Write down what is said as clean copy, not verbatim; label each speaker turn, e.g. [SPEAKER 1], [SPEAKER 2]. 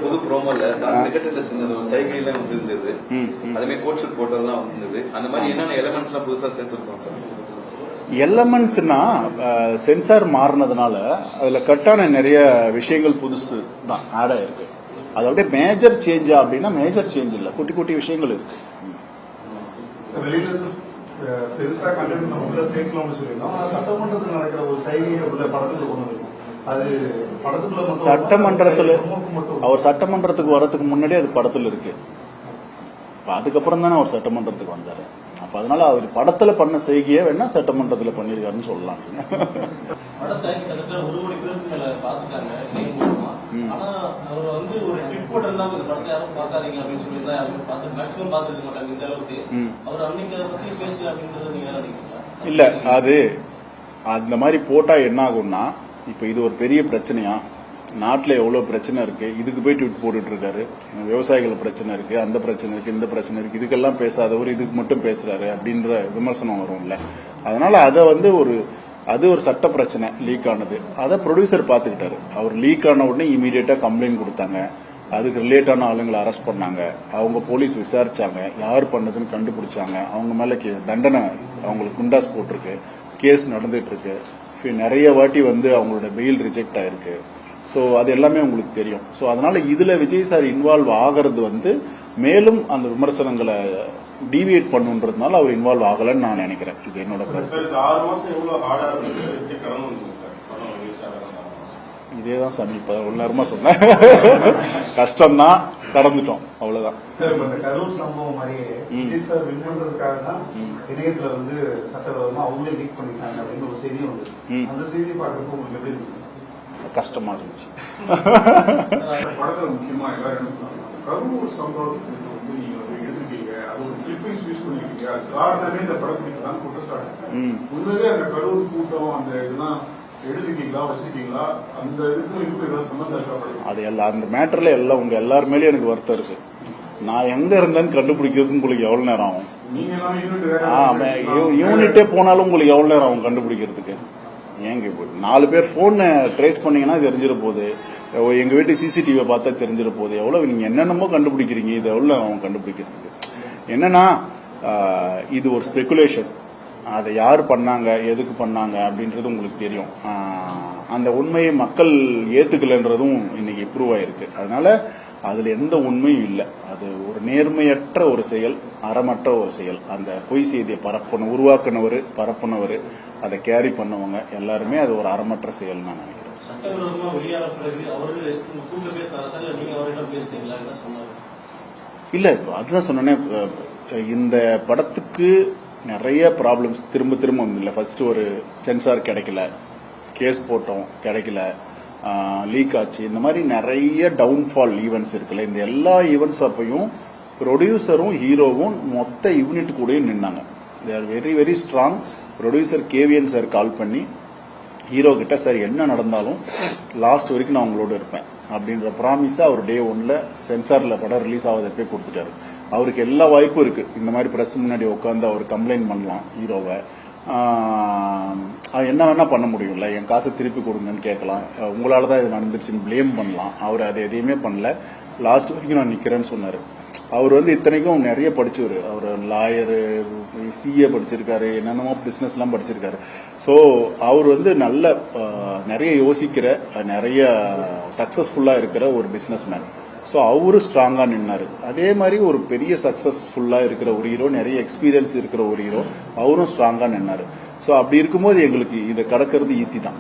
[SPEAKER 1] புது ப்ரோமோல செக்ரட்டரியில சின்னது ஒரு சைக்கிள் இருந்தது, அதுமே கோட் ஷூட் போட்டதெல்லாம் இருந்தது. அந்த மாதிரி என்னென்ன எலமெண்ட்ஸ் எல்லாம் புதுசா சேர்த்துருக்கோம் சார்?
[SPEAKER 2] எலமெண்ட்ஸ்னா சென்சார் மாறினதுனால அதுல கட்டான நிறைய விஷயங்கள் புதுசு தான் ஆட் ஆயிருக்கு. அது அப்படியே மேஜர் சேஞ்சா அப்படின்னா மேஜர் சேஞ்ச் இல்ல, குட்டி குட்டி விஷயங்கள் இருக்கு.
[SPEAKER 3] பெருசா கண்டென்ட் உள்ள சேர்க்கலாம்னு சொல்லியிருந்தோம். சட்டமன்றத்தில் நடக்கிற ஒரு சைகையை உள்ள படத்துல கொண்டு வந்திருக்கும். அது படத்துக்குள்ள
[SPEAKER 2] சட்டமன்றத்துல அவர் சட்டமன்றத்துக்கு வர்றதுக்கு முன்னாடி அது படத்துல இருக்கு. அதுக்கப்புறம் தானே அவர் சட்டமன்றத்துக்கு வந்தாரு. அப்ப அதனால அவர் படத்துல பண்ண செய்கையை வேணா சட்டமன்றத்துல பண்ணிருக்காருன்னு சொல்லலாம். இல்ல அது அந்த மாதிரி போட்டா என்ன ஆகும்னா, இப்ப இது ஒரு பெரிய பிரச்சனையா, நாட்டுல எவ்வளவு பிரச்சனை இருக்கு, இதுக்கு போய் ட்வீட் போட்டுட்டு இருக்காரு. விவசாயிகள் பிரச்சனை இருக்கு, அந்த பிரச்சனை இருக்கு, இந்த பிரச்சனை இருக்கு, இதுக்கெல்லாம் பேசாதவர் இதுக்கு மட்டும் பேசுறாரு அப்படின்ற விமர்சனம் வரும்ல. அதனால அது ஒரு சட்ட பிரச்சனை லீக் ஆனது. அதை ப்ரொடியூசர் பாத்துக்கிட்டாரு. அவர் லீக் ஆன உடனே இமீடியட்டா கம்ப்ளைண்ட் கொடுத்தாங்க. அதுக்கு ரிலேட்டான ஆளுங்களை அரெஸ்ட் பண்ணாங்க. அவங்க போலீஸ் விசாரிச்சாங்க, யார் பண்ணதுன்னு கண்டுபிடிச்சாங்க. அவங்க மேல தண்டனை, அவங்களுக்கு குண்டாஸ் போட்டிருக்கு, கேஸ் நடந்துட்டு இருக்கு. நிறைய வாட்டி அவங்களோட பெயில் ரிஜெக்ட் ஆயிருக்கு. ஸோ அது எல்லாமே உங்களுக்கு தெரியும். ஸோ அதனால இதுல விஜய் சார் இன்வால்வ் ஆகிறது மேலும் அந்த விமர்சனங்களை டீவியேட் பண்ணுன்றதுனால அவர் இன்வால்வ் ஆகலன்னு நான் நினைக்கிறேன். இது என்னோட கருத்து. இதேதான் சாமி இப்ப ஒரு நேரமா சொன்னேன். கஷ்டம்தான், கடந்துட்டோம், அவ்வளவுதான்.
[SPEAKER 3] கரூர் சம்பவம் மாதிரியே விஜய் சார் வின் பண்றதுக்காக தான் இணையத்துல சட்டவிரோதமா அவங்களே லீக் பண்ணிட்டாங்க அப்படின்னு ஒரு செய்தி வந்தது. அந்த செய்தியை பார்க்கறப்போ உங்களுக்கு எப்படி இருந்துச்சு?
[SPEAKER 2] கஷ்டமா இருந்துச்சு.
[SPEAKER 3] படத்துல முக்கியமா எல்லாரும் கரூர் சம்பவத்துக்கு நீங்க எடுத்துருக்கீங்க, அது ஒரு கிளிப்பிங்ஸ் யூஸ் பண்ணிருக்கீங்க. அது காரணமே இந்த படப்பிடிப்பு தான் குற்றச்சாட்டு. உண்மையிலே அந்த கரூர் கூட்டம் அந்த இதெல்லாம் எடுத்துக்கீங்களா, வச்சிருக்கீங்களா? அந்த இதுக்கு இப்போ ஏதாவது சம்பந்தம் இருக்கா?
[SPEAKER 2] அது எல்லாம் அந்த மேட்டர்ல எல்லாம் உங்க எல்லார் மேலேயும் எனக்கு வருத்தம் இருக்கு. நான் எங்க இருந்தேன்னு கண்டுபிடிக்கிறதுக்கு உங்களுக்கு எவ்வளவு நேரம் ஆகும்? யூனிட்டே போனாலும் உங்களுக்கு எவ்வளவு நேரம் ஆகும் கண்டுபிடிக்கிறதுக்கு? ஏங்க இப்போ 4 பேர் போனை ட்ரேஸ் பண்ணீங்கன்னா தெரிஞ்சிட போகுது. எங்க வீட்டு சிசிடிவியை பார்த்தா தெரிஞ்சிட போகுது. எவ்வளவு நீங்க என்னென்னமோ கண்டுபிடிக்கிறீங்க, இது எவ்வளவு அவன் கண்டுபிடிக்கிறதுக்கு? என்னன்னா இது ஒரு ஸ்பெகுலேஷன். அதை யார் பண்ணாங்க, எதுக்கு பண்ணாங்க அப்படின்றது உங்களுக்கு தெரியும். அந்த உண்மையை மக்கள் ஏத்துக்கலன்றதும் இன்னைக்கு ப்ரூவ் ஆயிருக்கு. அதனால அதுல எந்த உண்மையும் இல்லை. அது ஒரு நேர்மையற்ற ஒரு செயல், அறமற்ற ஒரு செயல். அந்த பொய் செய்தியை உருவாக்குனவர், பரப்புனவர், அதை கேரி பண்ணவங்க எல்லாருமே அது ஒரு அறமற்ற செயல் நான் நினைக்கிறேன். இல்ல அதுதான் சொன்னேன். இந்த படத்துக்கு நிறைய ப்ராப்ளம்ஸ் திரும்ப திரும்ப இல்லை. ஃபர்ஸ்ட் ஒரு சென்சார் கிடைக்கல, கேஸ் போட்டோம் கிடைக்கல, லீக் ஆச்சு. இந்த மாதிரி நிறைய டவுன்ஃபால் ஈவெண்ட்ஸ் இருக்குல்ல. இந்த எல்லா ஈவெண்ட்ஸ் அப்பையும் ப்ரொடியூசரும் ஹீரோவும் மொத்த யூனிட் கூட நின்னாங்க. They are very very strong. Producer KVN sir call பண்ணி ஹீரோ கிட்ட, சார் என்ன நடந்தாலும் லாஸ்ட் வரைக்கும் நான் உங்களோட இருப்பேன் அப்படின்ற ப்ராமிஸா அவர் டே 1 சென்சார்ல படம் ரிலீஸ் ஆவதப்பே கொடுத்துட்டாரு. அவருக்கு எல்லா வாய்ப்பும் இருக்கு. இந்த மாதிரி பிரஸ் முன்னாடி உட்காந்து அவர் கம்ப்ளைண்ட் பண்ணலாம் ஹீரோவை. என்ன வேணா பண்ண முடியும்ல, என் காசை திருப்பி கொடுங்கன்னு கேட்கலாம், உங்களாலதான் இது நடந்துருச்சுன்னு பிளேம் பண்ணலாம். அவர் அதை எதையுமே பண்ணல. லாஸ்ட் வரைக்கும் நான் நிக்கிறேன்னு சொன்னாரு. அவர் இத்தனைக்கும் நிறைய படிச்சவர். அவர் லாயரு, சிஏ படிச்சிருக்காரு, என்னென்னமோ பிசினஸ் எல்லாம் படிச்சிருக்காரு. ஸோ அவர் நல்ல நிறைய யோசிக்கிற, நிறைய சக்சஸ்ஃபுல்லா இருக்கிற ஒரு பிசினஸ் மேன். ஸோ அவரு ஸ்ட்ராங்கா நின்னாரு. அதே மாதிரி ஒரு பெரிய சக்சஸ்ஃபுல்லா இருக்கிற ஒரு ஹீரோ, நிறைய எக்ஸ்பீரியன்ஸ் இருக்கிற ஒரு ஹீரோ, அவரும் ஸ்ட்ராங்கா நின்னாரு. ஸோ அப்படி இருக்கும்போது எங்களுக்கு இதை கடக்கிறது ஈஸி தான்.